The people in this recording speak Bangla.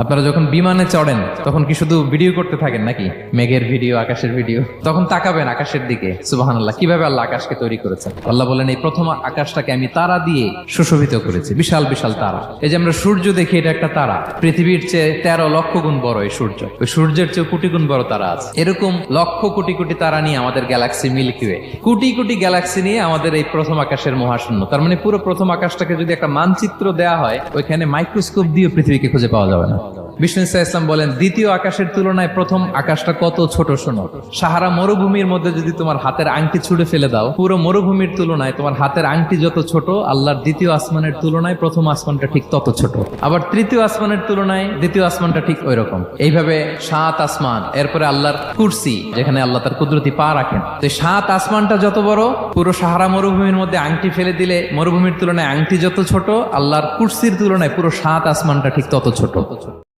আপনারা যখন বিমানে চড়েন তখন কি শুধু ভিডিও করতে থাকেন নাকি? মেঘের ভিডিও, আকাশের ভিডিও। তখন তাকাবেন আকাশের দিকে, সুবহানাল্লাহ, কিভাবে আল্লাহ আকাশকে তৈরি করেছেন। আল্লাহ বলেন, এই প্রথম আকাশটাকে আমি তারা দিয়ে সুশোভিত করেছি, বিশাল বিশাল তারা। এই যে আমরা সূর্য দেখি, এটা একটা তারা, পৃথিবীর চেয়ে 13 লক্ষ গুণ বড় এই সূর্য। ওই সূর্যের চেয়ে কোটি গুণ বড় তারা আছে। এরকম লক্ষ কোটি কোটি তারা নিয়ে আমাদের Galaxy milky way, crore crore Galaxy নিয়ে আমাদের এই প্রথম আকাশের মহাশূন্য। তার মানে পুরো প্রথম আকাশটাকে যদি একটা মানচিত্র দেওয়া হয়, ওইখানে মাইক্রোস্কোপ দিয়ে পৃথিবীকে খুঁজে পাওয়া যাবে না। বিষ্ণু ইসলাম বলেন, দ্বিতীয় আকাশের তুলনায় প্রথম আকাশটা কত ছোট শোনো। সাহারা মরুভূমির মধ্যে যদি তোমার হাতের আংটি ছুঁড়ে ফেলে দাও, পুরো মরুভূমির তুলনায় তোমার হাতের আংটি যত ছোট, আল্লাহর দ্বিতীয় আসমানের তুলনায় প্রথম আসমানটা ঠিক তত ছোট। আবার তৃতীয় আসমানের তুলনায় দ্বিতীয় আসমানটা ঠিক ওই রকম। এইভাবে 7 আসমান, এরপরে আল্লাহর কুরসি, যেখানে আল্লাহ তার কুদরতি পা রাখেন। তো 7 আসমানটা যত বড়, পুরো সাহারা মরুভূমির মধ্যে আংটি ফেলে দিলে মরুভূমির তুলনায় আংটি যত ছোট, আল্লাহর কুরসির তুলনায় পুরো 7 আসমানটা ঠিক তত ছোট।